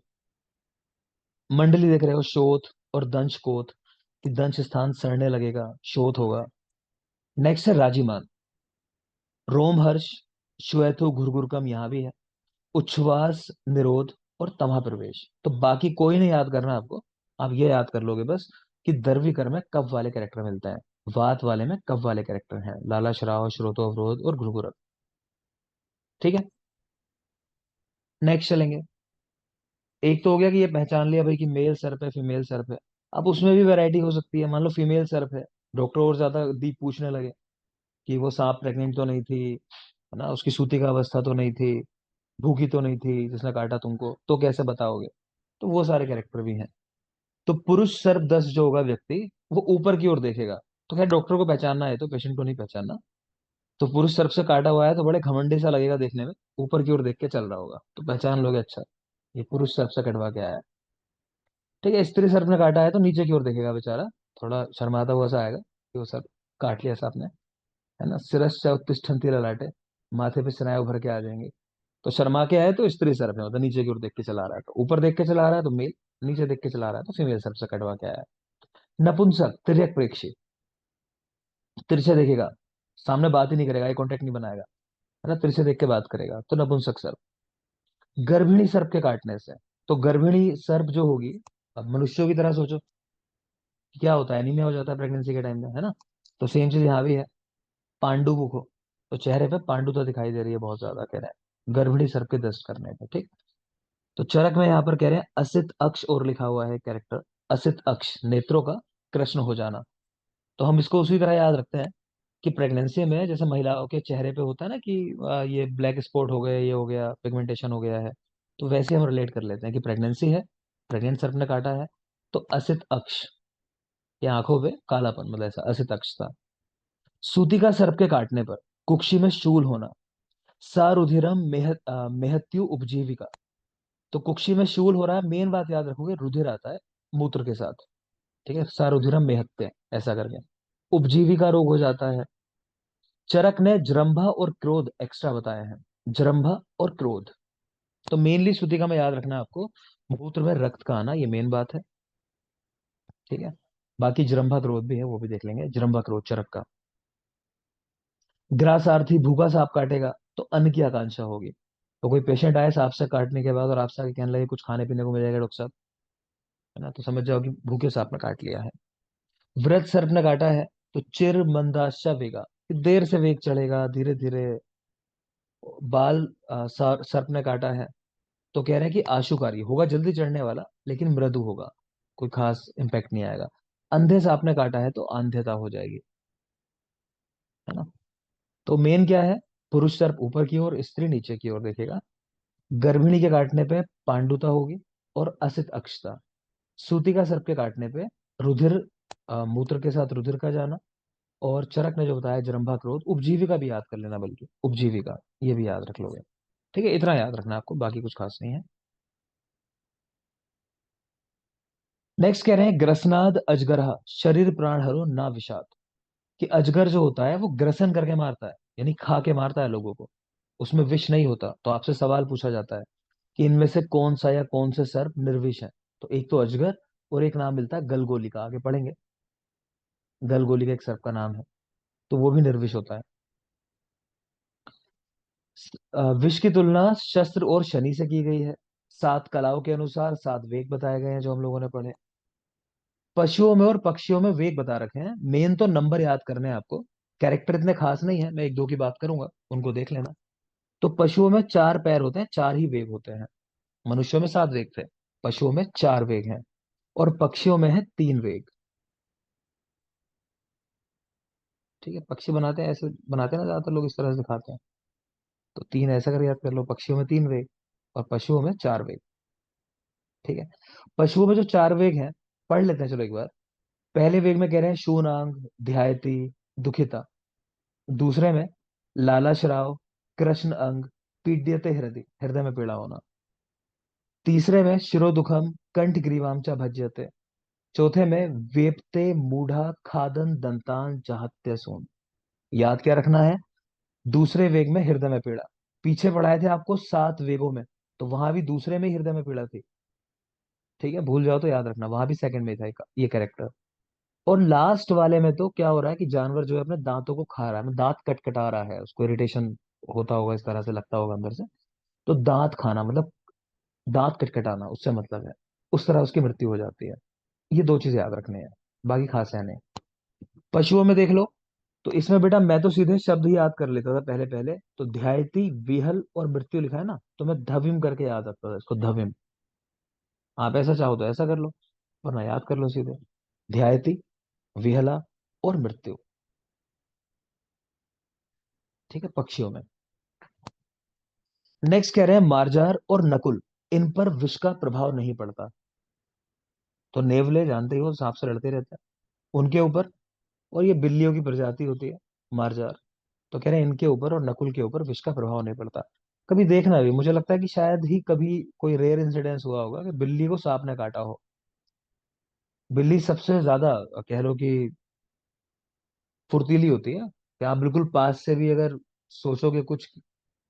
मंडली देख रहे हो, शोथ और दंश कोथ, कि दंश स्थान सड़ने लगेगा, शोथ होगा। नेक्स्ट है राजीमान, रोमहर्ष, श्वेतो घुरघुरकम यहाँ भी है, उच्छ्वास, निरोध और तमह प्रवेश। तो बाकी कोई नहीं याद करना आपको, आप ये याद कर लोगे बस कि दर्विकर में कब वाले कैरेक्टर मिलते हैं, वात वाले में कब वाले कैरेक्टर हैं, लाला श्राव, श्रोतो अवरोध और घुरघुरक। ठीक है, नेक्स्ट चलेंगे। एक तो हो गया कि ये पहचान लिया भाई कि मेल सर्प है, फीमेल सर्प है। अब उसमें भी वैरायटी हो सकती है, मान लो फीमेल सर्प है, डॉक्टर और ज्यादा डीप पूछने लगे कि वो सांप प्रेग्नेंट तो नहीं थी, है ना, उसकी सूती का अवस्था तो नहीं थी, भूखी तो नहीं थी जिसने काटा तुमको, तो कैसे बताओगे? तो वो सारे कैरेक्टर भी हैं। तो पुरुष सर्प दस जो होगा व्यक्ति, वो ऊपर की ओर देखेगा। तो खैर डॉक्टर को पहचानना है, तो पेशेंट को नहीं पहचानना। तो पुरुष सर्प से काटा हुआ है तो बड़े घमंडी सा लगेगा देखने में, ऊपर की ओर देख के चल रहा होगा, तो पहचान लोगे अच्छा ये पुरुष सर्प से कटवा के आया है। ठीक है, स्त्री सर्प ने काटा है तो नीचे की ओर देखेगा बेचारा, थोड़ा शर्माता हुआ सा आएगा कि वो सर्प काट लिया सांप ने, है ना। शिरश्च उत्तिष्ठन्ति ललाटे, माथे पे स्नायु भर के आ जाएंगे। तो शर्मा के आए तो स्त्री सर्प है, मतलब नीचे की ओर देख के चला रहा है, तो ऊपर देख के चला रहा है तो मेल, नीचे देख के चला रहा है तो फीमेल सर्प से कटवा के आया है। नपुंसक तिर्यक प्रेक्षी, तिरछे देखेगा, सामने बात ही नहीं करेगा, आई कॉन्टेक्ट नहीं बनाएगा, है ना, तिरछे देख के बात करेगा, तो नपुंसक सर्प। गर्भिणी सर्प के काटने से, तो गर्भिणी सर्प जो होगी, अब मनुष्यों की तरह सोचो, क्या होता है, एनीमिया हो जाता है प्रेगनेंसी के टाइम में, है ना। तो सेम चीज यहाँ भी है। पांडु मुख हो, तो चेहरे पे पांडुता दिखाई दे रही है बहुत ज्यादा, कह रहे हैं गर्भिणी सर्प के दस्त करने पे। ठीक, तो चरक में यहाँ पर कह रहे हैं असित अक्ष और लिखा हुआ है कैरेक्टर, असित अक्ष नेत्रों का कृष्ण हो जाना। तो हम इसको उसी तरह याद रखते हैं कि प्रेगनेंसी में जैसे महिलाओं के चेहरे पे होता है ना कि ये ब्लैक स्पॉट हो गए, ये हो गया, पिगमेंटेशन हो गया है, तो वैसे हम रिलेट कर लेते हैं कि प्रेगनेंसी है, प्रेग्नेंट सर्प ने काटा है तो असित अक्ष, या आंखों पे कालापन, मतलब ऐसा असित अक्ष था। सूती का सर्प के काटने पर कुक्षी में शूल होना, सारुधिरम मेहत्यु उपजीविका। तो कुक्षी में शूल हो रहा है, मेन बात याद रखोगे, रुधिर आता है मूत्र के साथ, ठीक है, सारुधिरम मेहत्य ऐसा करके। उपजीविका रोग हो जाता है। चरक ने जृंभा और क्रोध एक्स्ट्रा बताए हैं, जृंभा और क्रोध। तो मेनली सूतिका में याद रखना है आपको, मूत्र में रक्त का आना, ये मेन बात है, ठीक है। बाकी जृंभा क्रोध भी है, वो भी देख लेंगे, जृंभा क्रोध चरक का। ग्रासार्थी भूखा सांप काटेगा तो अन्न की आकांक्षा होगी। तो कोई पेशेंट आए सांप से काटने के बाद और आपसे आके कहने लगे कुछ खाने पीने को मिल जाएगा डॉक्टर साहब, है ना, तो समझ जाओ कि भूखे सांप ने काट लिया है। वृत सर्प ने काटा है तो चिर मंदाशा वेगा, देर से वेग चढ़ेगा धीरे धीरे। बाल सर्प ने काटा है तो कह रहे हैं कि आशुकारी होगा, जल्दी चढ़ने वाला, लेकिन मृदु होगा, कोई खास इम्पैक्ट नहीं आएगा। अंधे सांप ने काटा है तो अंधता हो जाएगी, है ना। तो मेन क्या है, पुरुष सर्प ऊपर की ओर, स्त्री नीचे की ओर देखेगा। गर्भिणी के काटने पे पांडुता होगी और असित अक्षता। सूती का सर्प के काटने पे रुधिर, मूत्र के साथ रुधिर का जाना। और चरक ने जो बताया जरंभा क्रोध, उपजीविका भी याद कर लेना, बल्कि उपजीविका ये भी याद रख लोगे, ठीक है, इतना याद रखना आपको, बाकी कुछ खास नहीं है। नेक्स्ट कह रहे हैं ग्रसनाद अजगरहा शरीर प्राण हरो ना विषाद। कि अजगर जो होता है वो ग्रसन करके मारता है, यानी खा के मारता है लोगों को, उसमें विष नहीं होता। तो आपसे सवाल पूछा जाता है कि इनमें से कौन सा या कौन से सर्प निर्विष है। तो एक तो अजगर, और एक नाम मिलता है गलगोली का, आगे पढ़ेंगे, गलगोली का एक सर्प का नाम है, तो वो भी निर्विष होता है। विष की तुलना शस्त्र और शनि से की गई है। 7 कलाओं के अनुसार 7 वेग बताए गए हैं जो हम लोगों ने पढ़े। पशुओं में और पक्षियों में वेग बता रखे हैं, मेन तो नंबर याद करने हैं आपको, कैरेक्टर इतने खास नहीं है, मैं एक दो की बात करूंगा, उनको देख लेना। तो पशुओं में 4 पैर होते हैं, 4 ही वेग होते हैं। मनुष्यों में 7 वेग थे, पशुओं में 4 वेग हैं, और पक्षियों में है 3 वेग, ठीक है। पक्षी बनाते हैं ऐसे, बनाते हैं ना ज्यादातर लोग, इस तरह से दिखाते हैं। तो 3 ऐसा कर याद कर लो, पक्षियों में 3 वेग और पशुओं में 4 वेग, ठीक है। पशुओं में जो 4 वेग हैं, पढ़ लेते हैं चलो एक बार। पहले वेग में कह रहे हैं शूनांग, ध्यायती, दुखिता। दूसरे में लाला श्राव, कृष्ण अंग, पीड्यते हृदय, हृदय में पीड़ा होना। तीसरे में शिरोदुखम, कंठ ग्रीवाम च भज्यते। चौथे में वेपते मूढ़ा खादन दंतान जाहत्य सून। याद क्या रखना है, दूसरे वेग में हृदय में पीड़ा। पीछे पढ़ाए थे आपको 7 वेगों में, तो वहां भी दूसरे में ही हृदय में पीड़ा थी, ठीक है, भूल जाओ तो याद रखना, वहां भी सेकंड में था ये कैरेक्टर। और लास्ट वाले में तो क्या हो रहा है कि जानवर जो है अपने दांतों को खा रहा है, मतलब दांत कटकटा रहा है, उसको इरिटेशन होता होगा, इस तरह से लगता होगा अंदर से। तो दांत खाना मतलब दांत कटकटाना, उससे मतलब है, उस तरह उसकी मृत्यु हो जाती है। ये 2 चीजें याद रखनी है, बाकी खास है नहीं। पशुओं में देख लो, तो इसमें बेटा मैं तो सीधे शब्द ही याद कर लेता था पहले पहले, तो ध्यायती, विहल और मृत्यु लिखा है ना, तो मैं धविम करके याद रखता था इसको, धविम। आप ऐसा चाहो तो ऐसा कर लो, वरना याद कर लो सीधे, ध्यायती, विहला और मृत्यु, ठीक है, पक्षियों में। नेक्स्ट कह रहे हैं मार्जार और नकुल, इन पर विष का प्रभाव नहीं पड़ता। तो नेवले जानते ही हो, सांप से लड़ते रहते हैं, उनके ऊपर, और ये बिल्लियों की प्रजाति होती है मार्जार, तो कह रहे हैं इनके ऊपर और नकुल के ऊपर विष का प्रभाव नहीं पड़ता। कभी देखना भी, मुझे लगता है कि शायद ही कभी कोई रेयर इंसिडेंस हुआ होगा कि बिल्ली को सांप ने काटा हो। बिल्ली सबसे ज्यादा कह लो कि फुर्तीली होती है, कि आप बिल्कुल पास से भी अगर सोचोगे कुछ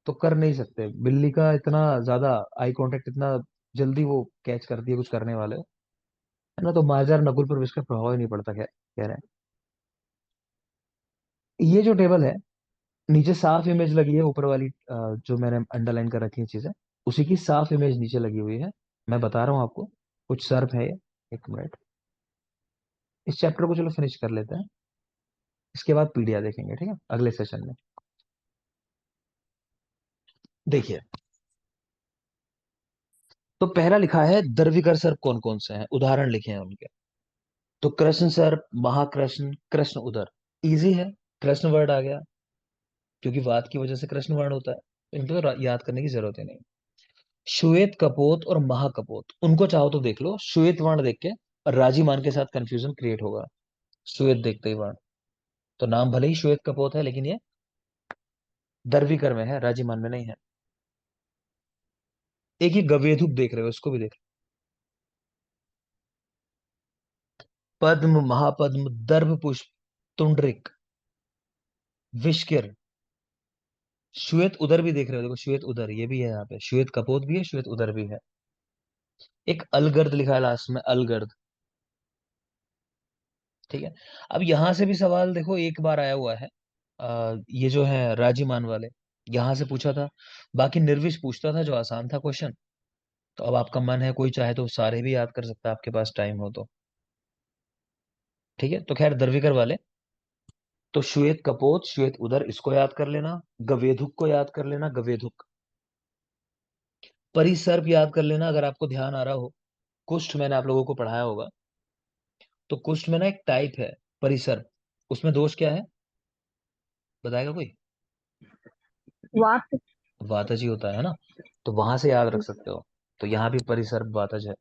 तो कर नहीं सकते, बिल्ली का इतना ज्यादा आई कांटेक्ट, इतना जल्दी वो कैच करती है कुछ करने वाले, है ना। तो मार्जार नकुल पर इसका प्रभाव ही नहीं पड़ता, कह रहे हैं। ये जो टेबल है, नीचे साफ इमेज लगी है, ऊपर वाली जो मैंने अंडरलाइन कर रखी है चीजें, उसी की साफ इमेज नीचे लगी हुई है। मैं बता रहा हूँ आपको, कुछ सर्फ है ये। एक मिनट, इस चैप्टर को चलो फिनिश कर लेते हैं, इसके बाद पीडिया देखेंगे, ठीक है, अगले सेशन में। देखिए, तो पहला लिखा है द्रविकर सर्प कौन कौन से हैं, उदाहरण लिखे हैं उनके। तो कृष्ण सर्प, महाकृष्ण, कृष्ण उदर, इजी है, कृष्ण वर्ड आ गया, क्योंकि वात की वजह से कृष्ण वर्ण होता है, इनको तो याद करने की जरूरत ही नहीं। श्वेत कपोत और महाकपोत, उनको चाहो तो देख लो, श्वेत वर्ण देख के राजी मान के साथ कंफ्यूजन क्रिएट होगा। श्वेत देखते ही वर्ण, तो नाम भले ही श्वेत कपोत है लेकिन ये दर्विकर में है, राजीमान में नहीं है। एक ही गवेधुक देख रहे हो, इसको भी देख लो। पद्म, महापद्म, दर्भ पुष्प, तुंड्रिक, विष्किर, श्वेत उदर भी देख रहे हो, देखो श्वेत उदर ये भी है यहाँ पे, श्वेत कपोत भी है, श्वेत उदर भी है। एक अलगर्द लिखा है लास्ट में, अलगर्द। ठीक है। अब यहां से भी सवाल देखो एक बार आया हुआ है, ये जो है राजीमान वाले, यहां से पूछा था। बाकी निर्विश पूछता था जो आसान था क्वेश्चन। तो अब आपका मन है, कोई चाहे तो सारे भी याद कर सकता है, आपके पास टाइम हो तो। ठीक है, तो खैर दर्विकर वाले, तो श्वेत कपोत, श्वेत उदर, इसको याद कर लेना। गवेधुक को याद कर लेना, गवेधुक। परिसर्प याद कर लेना अगर आपको ध्यान आ रहा हो, कुष्ठ मैंने आप लोगों को पढ़ाया होगा। तो कुष्ठ में ना एक टाइप है परिसर्प, उसमें दोष क्या है, बताएगा कोई?
वात।
वातज ही होता है ना, तो वहां से याद रख सकते हो। तो यहाँ भी परिसर्प वातज है।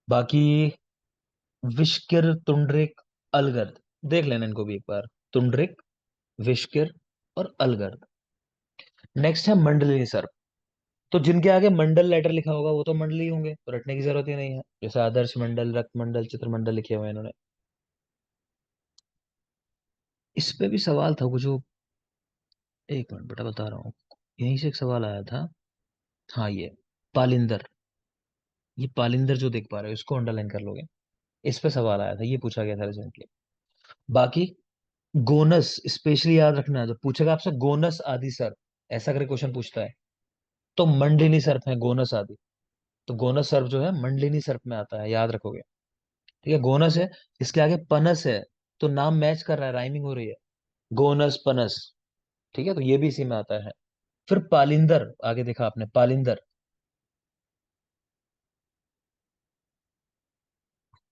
बाकी विष्किर, तुंड्रिक, अलगर्द, देख लेना इनको भी एक बार। तुंड्रिक, विष्किर और अलगर्द। नेक्स्ट है मंडलीय सर्प। तो जिनके आगे मंडल लेटर लिखा होगा वो तो मंडली होंगे, तो रटने की जरूरत ही नहीं है, जैसे आदर्श मंडल, रक्त मंडल, चित्र मंडल लिखे हुए हैं इन्होंने। इस पे भी सवाल था कुछ, जो एक मिनट बेटा बता रहा हूँ, यहीं से एक सवाल आया था। हाँ ये पालिंदर, ये पालिंदर जो देख पा रहे हो इसको अंडरलाइन कर लोगे, इस पे सवाल आया था, ये पूछा गया था रिसेंटली। बाकी गोनस स्पेशली याद रखना, जब पूछेगा आपसे गोनस आदि सर्प, ऐसा करके क्वेश्चन पूछता है, तो मंडलिनी सर्प है गोनस आदि। तो गोनस सर्प जो है मंडलिनी सर्प में आता है, याद रखोगे। ठीक है, गोनस है, इसके आगे पनस है, तो नाम मैच कर रहा है, राइमिंग हो रही है, गोनस पनस। ठीक है, तो ये भी इसी में आता है। फिर पालिंदर आगे देखा आपने, पालिंदर।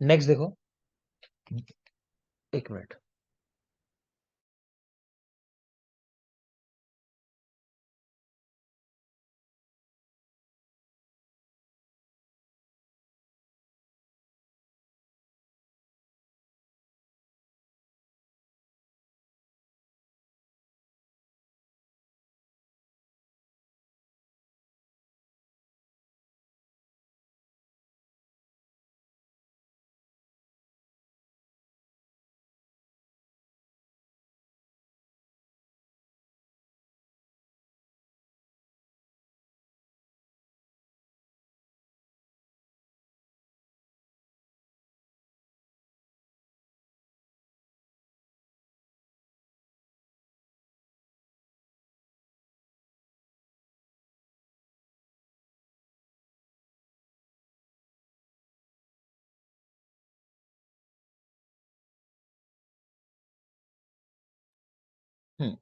नेक्स्ट देखो, एक मिनट।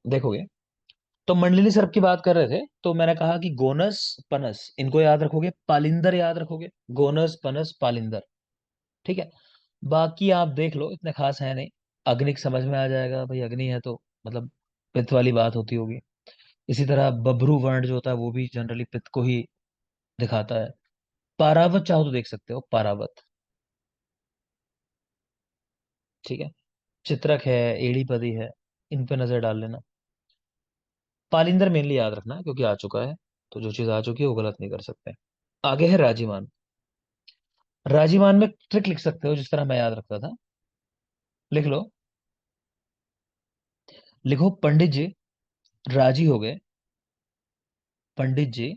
देखोगे, तो मंडलिनी सर्प की बात कर रहे थे, तो मैंने कहा कि गोनस पनस इनको याद रखोगे, पालिंदर याद रखोगे, गोनस पनस पालिंदर। ठीक है। बाकी आप देख लो, इतने खास है नहीं। अग्निक समझ में आ जाएगा भाई, अग्नि है तो मतलब पित्त वाली बात होती होगी। इसी तरह बभ्रू वर्ण जो होता है वो भी जनरली पित्त को ही दिखाता है। पारावत चाहो तो देख सकते हो, पारावत। ठीक है। चित्रक है, एड़ी पदी है, इन पे नजर डाल लेना। पालिंदर मेनली याद रखना है क्योंकि आ चुका है, तो जो चीज आ चुकी है वो गलत नहीं कर सकते। आगे है राजीमान। राजीमान में ट्रिक लिख सकते हो जिस तरह मैं याद रखता था, लिख लो। लिखो पंडित जी राजी हो गए, पंडित जी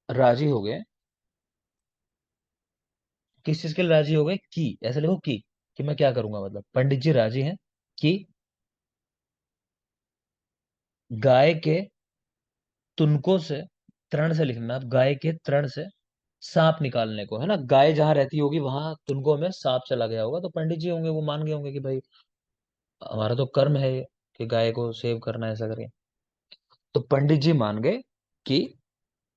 राजी हो गए, किस चीज के लिए राजी हो गए, की, ऐसे लिखो कि मैं क्या करूंगा, मतलब पंडित जी राजी हैं कि गाय के तुनको से, तृण से लिखना, अब गाय के तृण से सांप निकालने को, है ना, गाय जहां रहती होगी वहां तुनको में सांप चला गया होगा, तो पंडित जी होंगे वो मान गए होंगे कि भाई हमारा तो कर्म है ये, कि गाय को सेव करना है, ऐसा करके। तो पंडित जी मान गए कि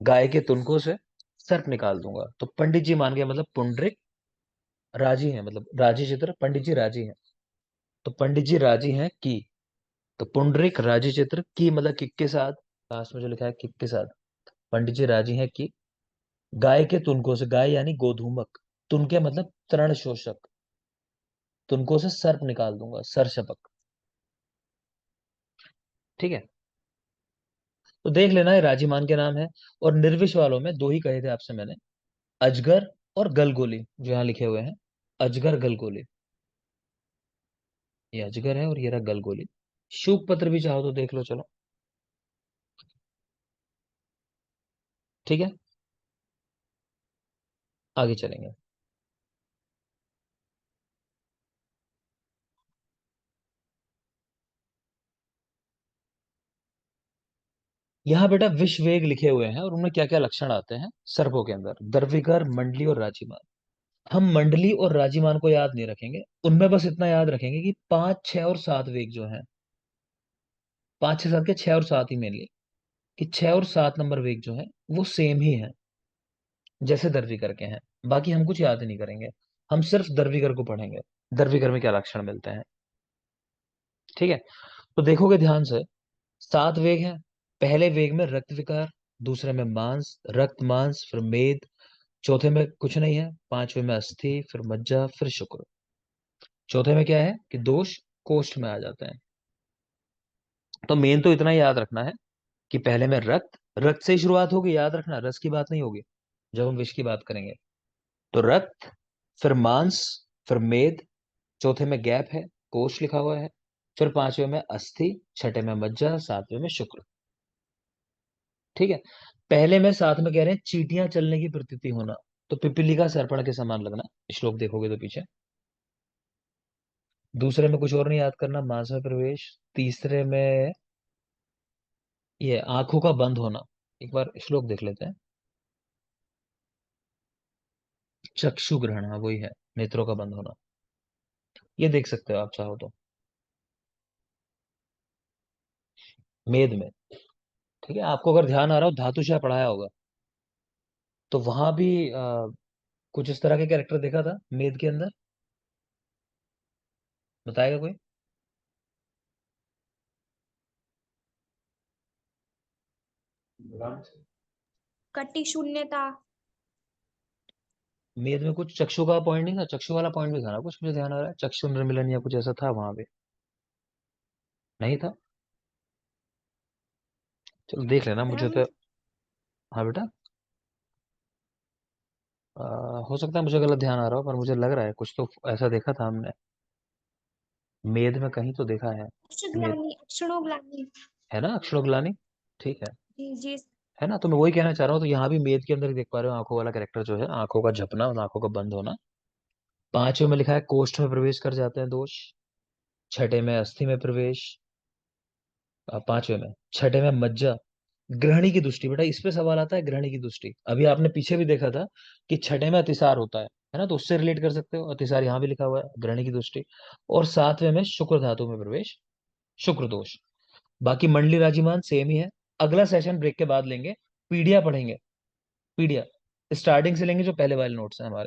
गाय के तुनको से सर्प निकाल दूंगा, तो पंडित जी मान गए, मतलब पुंडरिक राजी है, मतलब राजी चित्र, पंडित जी राजी हैं। तो पंडित जी राजी हैं कि, तो पुंडरिक राजी चित्र की, मतलब किक के साथ, लास्ट में जो लिखा है किक के साथ, पंडित जी राजी हैं कि गाय के तुनको से, गाय यानी गोधूमक, तुनके मतलब तृण शोषक, तुनको से सर्प निकाल दूंगा, सरशपक। ठीक है, तो देख लेना, ये राजीमान के नाम है। और निर्विष वालों में दो ही कहे थे आपसे मैंने, अजगर और गलगोली, जो यहाँ लिखे हुए हैं, अजगर गलगोली। ये अजगर है और ये रहा गलगोली। शूक पत्र भी चाहो तो देख लो, चलो। ठीक है, आगे चलेंगे। यहाँ बेटा विश्ववेग लिखे हुए हैं और उनमें क्या क्या लक्षण आते हैं सर्पों के अंदर, दर्विकर, मंडली और राजीमान। हम मंडली और राजीमान को याद नहीं रखेंगे, उनमें बस इतना याद रखेंगे कि 5, 6 और 7 वेग जो हैं, 5, 6, 7 के 6 और 7 ही मेनली, कि 6 और 7 नंबर वेग जो है वो सेम ही है, जैसे दर्विकर के हैं। बाकी हम कुछ याद ही नहीं करेंगे, हम सिर्फ दर्विकर को पढ़ेंगे, दर्विकर में क्या लक्षण मिलते हैं। ठीक है, तो देखोगे ध्यान से, 7 वेग हैं। पहले वेग में रक्त विकार, दूसरे में मांस, रक्त मांस, फिर मेद, चौथे में कुछ नहीं है, पांचवे में अस्थि, फिर मज्जा, फिर शुक्र। चौथे में क्या है कि दोष कोष्ठ में आ जाते हैं। तो मेन तो इतना ही याद रखना है कि पहले में रक्त, रक्त से ही शुरुआत होगी, याद रखना, रस की बात नहीं होगी जब हम विष की बात करेंगे। तो रक्त, फिर मांस, फिर मेद, चौथे में गैप है, कोष लिखा हुआ है, फिर पांचवे में अस्थि, छठे में मज्जा, सातवें में शुक्र। ठीक है, पहले में साथ में कह रहे हैं चींटियां चलने की प्रतीति होना, तो पिपीली का सर्पण के समान लगना, श्लोक देखोगे तो पीछे। दूसरे में कुछ और नहीं याद करना, मांस में प्रवेश। तीसरे में ये आंखों का बंद होना, एक बार श्लोक देख लेते हैं। चक्षु ग्रहण, हाँ वही है, नेत्रों का बंद होना, ये देख सकते हो आप चाहो तो, मेद में। ठीक है, आपको अगर ध्यान आ रहा हो, धातुशा पढ़ाया होगा, तो वहां भी कुछ इस तरह के कैरेक्टर देखा था मेद के अंदर, बताएगा कोई?
कटी शून्यता।
मेद में कुछ चक्षु का पॉइंट नहीं था, चक्षु वाला पॉइंट भी था ना कुछ, मुझे ध्यान आ रहा है, चक्षु निर्मिलन या कुछ ऐसा था वहां पे, नहीं था? चलो देख लेना, मुझे
ब्रह्म।
तो। हाँ बेटा, हो सकता है मुझे गलत ध्यान आ रहा हो, पर मुझे लग रहा है कुछ तो ऐसा देखा था हमने, मेद में कहीं तो देखा है। मेद
अक्षग्लानी, अक्षणोग्लानी।
है ना, अक्षरोग्लानी, ठीक है।
जी जी।
है ना, तो मैं वही कहना चाह रहा हूँ, तो यहाँ भी मेद के अंदर ही देख पा रहे हो आंखों वाला कैरेक्टर जो है, आंखों का झपना और आंखों का बंद होना। पांचवें में लिखा है कोष्ठ में प्रवेश कर जाते हैं दोष, छठे में अस्थि में प्रवेश, पांचवे में, छठे में मज्जा, ग्रहणी की दृष्टि, बेटा इस पे सवाल आता है, ग्रहणी की दृष्टि। अभी आपने पीछे भी देखा था कि छठे में अतिसार होता है ना, तो उससे रिलेट कर सकते हो, अतिसार यहाँ भी लिखा हुआ है, ग्रहणी की दृष्टि। और सातवें में शुक्र धातु में प्रवेश, शुक्र दोष। बाकी मंडली राजिमान सेम ही है। अगला सेशन ब्रेक के बाद लेंगे, पीडिया पढ़ेंगे, पीडिया स्टार्टिंग से लेंगे, जो पहले वाले नोट्स हैं हमारे।